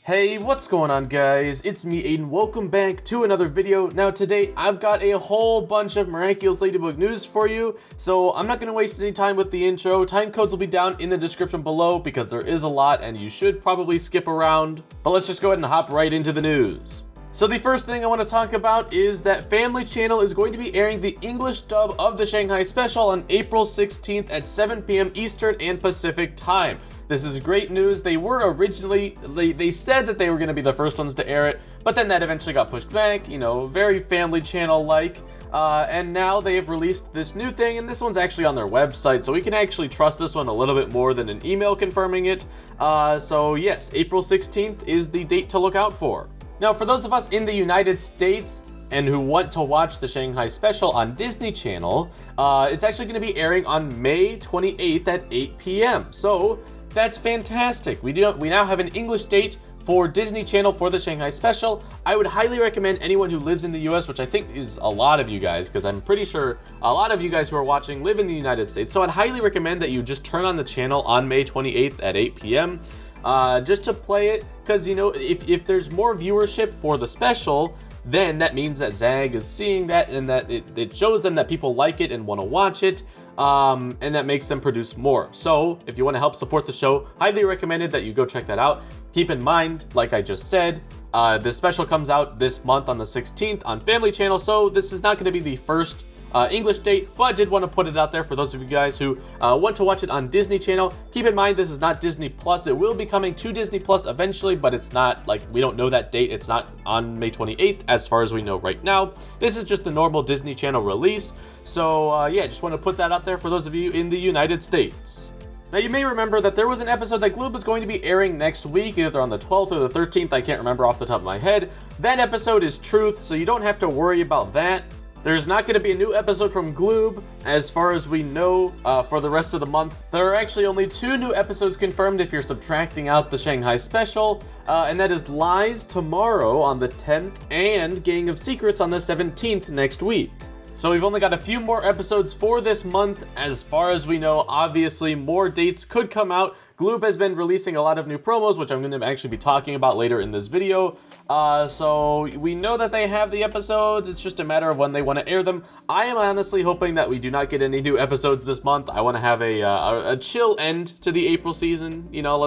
Hey, what's going on guys? It's me Aiden, welcome back to another video. Now today I've got a whole bunch of Miraculous Ladybug news for you, so I'm not going to waste any time with the intro. Time codes will be down in the description below because there is a lot and you should probably skip around. But let's just go ahead and hop right into the news. So the first thing I want to talk about is that Family Channel is going to be airing the English dub of the Shanghai special on April 16th at 7 p.m. Eastern and Pacific time. This is great news. They were originally, they said that they were going to be the first ones to air it, but then that eventually got pushed back, you know, very Family Channel-like, and now they have released this new thing, and this one's actually on their website, so we can actually trust this one a little bit more than an email confirming it. So yes, April 16th is the date to look out for. Now, for those of us in the United States and who want to watch the Shanghai special on Disney Channel, it's actually going to be airing on May 28th at 8 p.m. So that's fantastic. We now have an English date for Disney Channel for the Shanghai special. I would highly recommend anyone who lives in the US, which I think is a lot of you guys, because I'm pretty sure a lot of you guys who are watching live in the United States. So I'd highly recommend that you just turn on the channel on May 28th at 8 p.m. Just to play it, because, you know, if there's more viewership for the special, then that means that Zag is seeing that and that it shows them that people like it and want to watch it, and that makes them produce more. So if you want to help support the show, highly recommended that you go check that out. Keep in mind, like I just said, this special comes out this month on the 16th on Family Channel, so this is not going to be the first English date, but did want to put it out there for those of you guys who want to watch it on Disney Channel. Keep in mind, this is not Disney Plus. It will be coming to Disney Plus eventually, but it's not, like, we don't know that date. It's not on May 28th as far as we know right now. This is just the normal Disney Channel release. So yeah, just want to put that out there for those of you in the United States. Now, you may remember that there was an episode that Gloob is going to be airing next week, either on the 12th or the 13th. I can't remember off the top of my head. That episode is Truth, so you don't have to worry about that. There's not going to be a new episode from Gloob, as far as we know, for the rest of the month. There are actually only 2 new episodes confirmed if you're subtracting out the Shanghai special, and that is Lies tomorrow on the 10th and Gang of Secrets on the 17th next week. So we've only got a few more episodes for this month. As far as we know, obviously more dates could come out. Gloob has been releasing a lot of new promos, which I'm going to actually be talking about later in this video. So we know that they have the episodes. It's just a matter of when they want to air them. I am honestly hoping that we do not get any new episodes this month. I want to have a chill end to the April season. You know,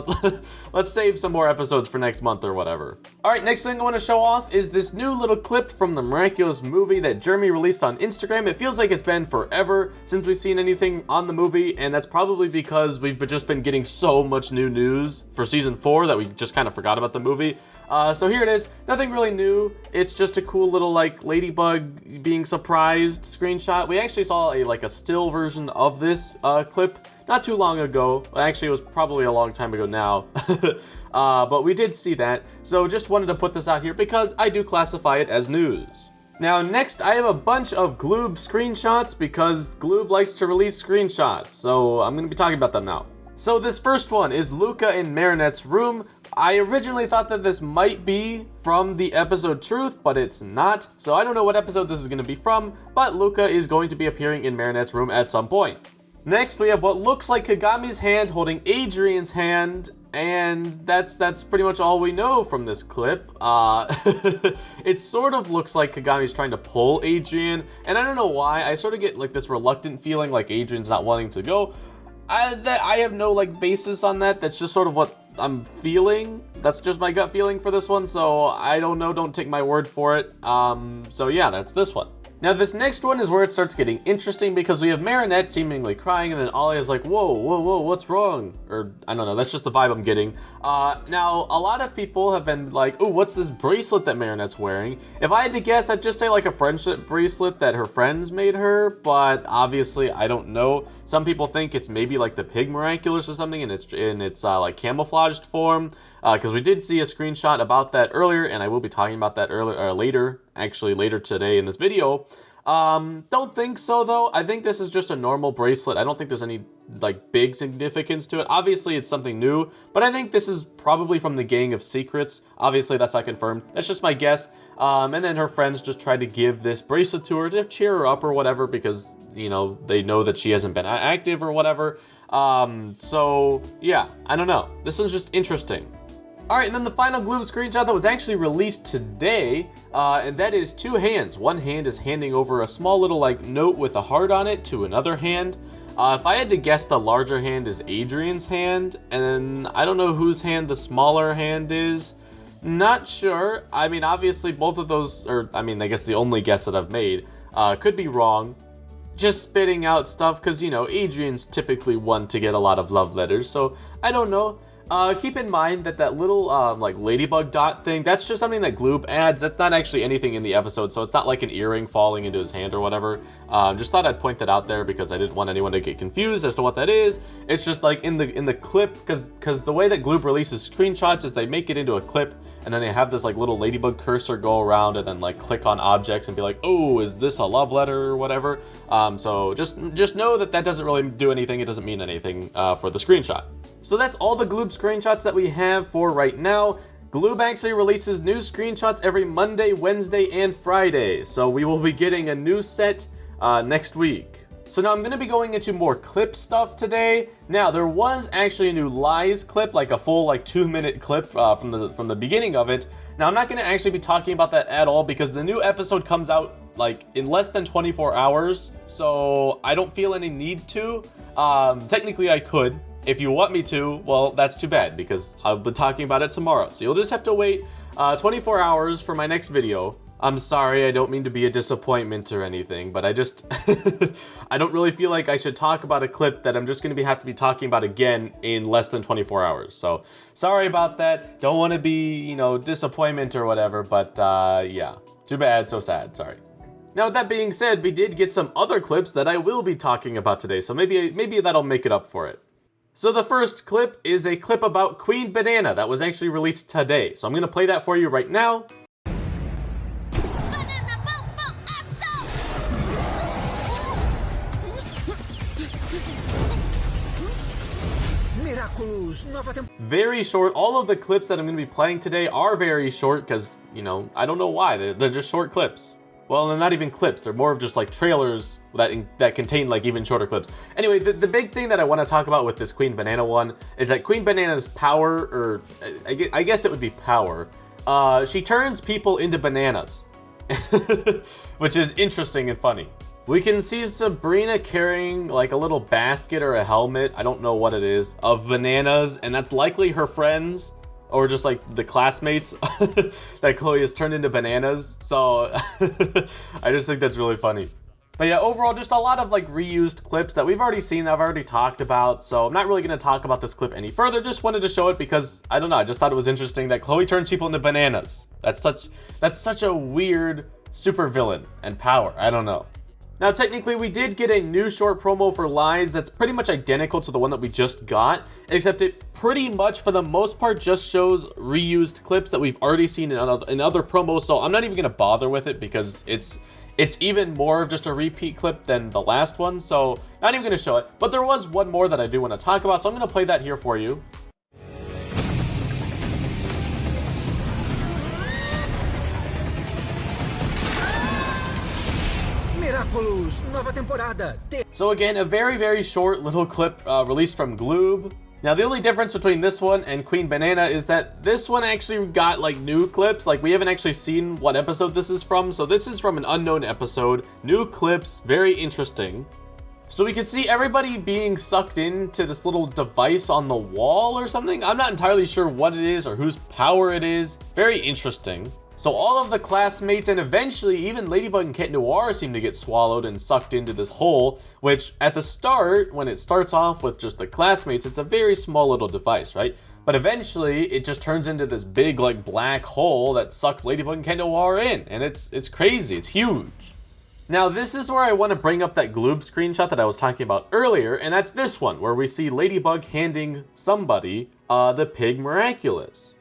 let's save some more episodes for next month or whatever. All right, next thing I want to show off is this new little clip from the Miraculous movie that Jeremy released on Instagram. It feels like it's been forever since we've seen anything on the movie, and that's probably because we've just been getting so much new news for season 4 that we just kind of forgot about the movie. So here it is. Nothing really new. It's just a cool little, like, ladybug being surprised screenshot. We actually saw a still version of this clip not too long ago. Actually, it was probably a long time ago now. But we did see that. So just wanted to put this out here because I do classify it as news. Now, next, I have a bunch of Gloob screenshots because Gloob likes to release screenshots. So I'm going to be talking about them now. So this first one is Luca in Marinette's room. I originally thought that this might be from the episode Truth, but it's not. So I don't know what episode this is going to be from, but Luca is going to be appearing in Marinette's room at some point. Next, we have what looks like Kagami's hand holding Adrian's hand, and that's pretty much all we know from this clip. It sort of looks like Kagami's trying to pull Adrian, and I don't know why. I sort of get like this reluctant feeling like Adrian's not wanting to go. I have no basis on that. That's just sort of what I'm feeling. That's just my gut feeling for this one, so I don't know. Don't take my word for it. So yeah, that's this one. Now, this next one is where it starts getting interesting because we have Marinette seemingly crying, and then Ollie is like, whoa, what's wrong? Or, I don't know, that's just the vibe I'm getting. Now, a lot of people have been like, oh, what's this bracelet that Marinette's wearing? If I had to guess, I'd just say like a friendship bracelet that her friends made her, but obviously, I don't know. Some people think it's maybe like the Pig Miraculous or something, and it's in its like camouflaged form, because we did see a screenshot about that earlier, and I will be talking about that later today in this video. Don't think so though. I think this is just a normal bracelet. I don't think there's any big significance to it. Obviously it's something new, but I think this is probably from the Gang of Secrets. Obviously that's not confirmed. That's just my guess. And then her friends just tried to give this bracelet to her to cheer her up or whatever because, you know, they know that she hasn't been active or whatever. So yeah, I don't know. This was just interesting. Alright, and then the final Gloob screenshot that was actually released today, and that is two hands. One hand is handing over a small little like note with a heart on it to another hand. If I had to guess, the larger hand is Adrian's hand, and then I don't know whose hand the smaller hand is. Not sure. I mean, obviously both of those, or I mean, I guess the only guess that I've made, could be wrong. Just spitting out stuff, because, you know, Adrian's typically one to get a lot of love letters, so I don't know. Keep in mind that that little, like, ladybug dot thing, that's just something that Gloob adds. That's not actually anything in the episode, so it's not like an earring falling into his hand or whatever. Just thought I'd point that out there because I didn't want anyone to get confused as to what that is. It's just, like, in the clip, because the way that Gloob releases screenshots is they make it into a clip, and then they have this, like, little ladybug cursor go around and then, like, click on objects and be like, oh, is this a love letter or whatever? So just know that that doesn't really do anything. It doesn't mean anything for the screenshot. So that's all the Gloob screenshots that we have for right now. Gloob actually releases new screenshots every Monday, Wednesday, and Friday. So we will be getting a new set next week. So now I'm going to be going into more clip stuff today. Now there was actually a new lies clip, like a full like 2-minute clip from the beginning of it. Now I'm not going to actually be talking about that at all because the new episode comes out like in less than 24 hours. So I don't feel any need to. Technically I could. If you want me to, well, that's too bad because I'll be talking about it tomorrow. So you'll just have to wait 24 hours for my next video. I'm sorry, I don't mean to be a disappointment or anything, but I just, I don't really feel like I should talk about a clip that I'm just going to have to be talking about again in less than 24 hours. So sorry about that. Don't want to be, you know, disappointment or whatever, but yeah, too bad, so sad, sorry. Now, with that being said, we did get some other clips that I will be talking about today, so maybe that'll make it up for it. So the first clip is a clip about Queen Banana that was actually released today. So I'm going to play that for you right now. Very short. All of the clips that I'm going to be playing today are very short because, you know, I don't know why. They're just short clips. Well, they're not even clips. They're more of just like trailers that contain like even shorter clips. Anyway, the big thing that I want to talk about with this Queen Banana one is that Queen Banana's power, or I guess it would be power, she turns people into bananas, which is interesting and funny. We can see Sabrina carrying like a little basket or a helmet, I don't know what it is, of bananas, and that's likely her friends. Or just like the classmates that Chloe has turned into bananas. So I just think that's really funny. But yeah, overall, just a lot of like reused clips that we've already seen, that I've already talked about. So I'm not really going to talk about this clip any further. Just wanted to show it because, I don't know, I just thought it was interesting that Chloe turns people into bananas. That's such a weird supervillain and power. I don't know. Now, technically, we did get a new short promo for Lies that's pretty much identical to the one that we just got, except it pretty much, for the most part, just shows reused clips that we've already seen in other promos, so I'm not even going to bother with it because it's even more of just a repeat clip than the last one, so not even going to show it. But there was one more that I do want to talk about, so I'm going to play that here for you. So again, a very short little clip released from Gloob. Now the only difference between this one and Queen Banana is that this one actually got like new clips. Like we haven't actually seen what episode this is from. So this is from an unknown episode. New clips, very interesting. So we could see everybody being sucked into this little device on the wall or something. I'm not entirely sure what it is or whose power it is. Very interesting. So all of the classmates and eventually even Ladybug and Cat Noir seem to get swallowed and sucked into this hole, which at the start, when it starts off with just the classmates, it's a very small little device, right? But eventually it just turns into this big like black hole that sucks Ladybug and Cat Noir in, and it's crazy, it's huge. Now this is where I want to bring up that Gloob screenshot that I was talking about earlier, and that's this one, where we see Ladybug handing somebody the Pig Miraculous.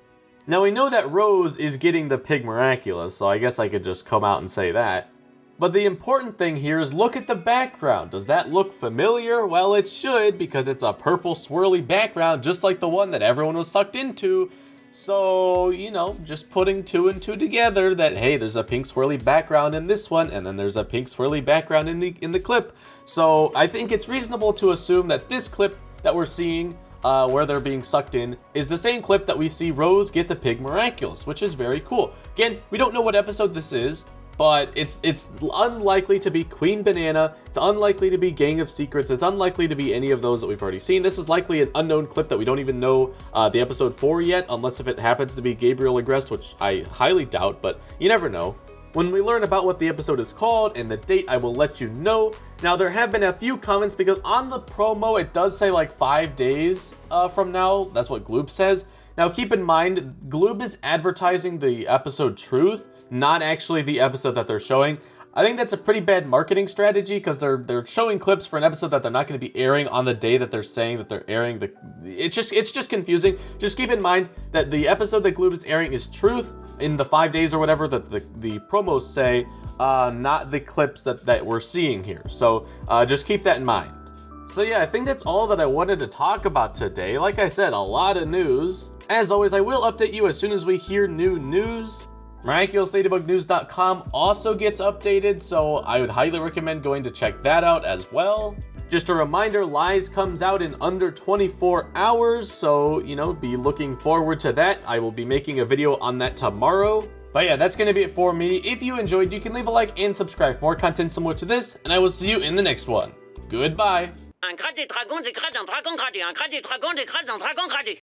Now we know that Rose is getting the Pig Miraculous, so I guess I could just come out and say that. But the important thing here is look at the background. Does that look familiar? Well, it should, because it's a purple swirly background, just like the one that everyone was sucked into. So, you know, just putting 2 and 2 together that, hey, there's a pink swirly background in this one, and then there's a pink swirly background in the clip. So I think it's reasonable to assume that this clip that we're seeing where they're being sucked in is the same clip that we see Rose get the pig Miraculous, which is very cool. Again, we don't know what episode this is, but it's unlikely to be Queen Banana, it's unlikely to be Gang of Secrets, it's unlikely to be any of those that we've already seen. This is likely an unknown clip that we don't even know the episode for yet, unless if it happens to be Gabriel Agreste, which I highly doubt, but you never know. When we learn about what the episode is called and the date, I will let you know. Now, there have been a few comments because on the promo, it does say like 5 days from now. That's what Gloob says. Now, keep in mind, Gloob is advertising the episode Truth, not actually the episode that they're showing. I think that's a pretty bad marketing strategy because they're showing clips for an episode that they're not going to be airing on the day that they're saying that they're airing. It's just confusing. Just keep in mind that the episode that Gloob is airing is Truth in the 5 days or whatever that the promos say, not the clips that we're seeing here. So just keep that in mind. So yeah, I think that's all that I wanted to talk about today. Like I said, a lot of news. As always, I will update you as soon as we hear new news. MiraculousLadybugNews.com also gets updated, so I would highly recommend going to check that out as well. Just a reminder, Lies comes out in under 24 hours, so, you know, be looking forward to that. I will be making a video on that tomorrow. But yeah, that's going to be it for me. If you enjoyed, you can leave a like and subscribe for more content similar to this, and I will see you in the next one. Goodbye. Un grade des dragons dégrade un dragon gradé. Un grade des dragons dégrade un dragon gradé.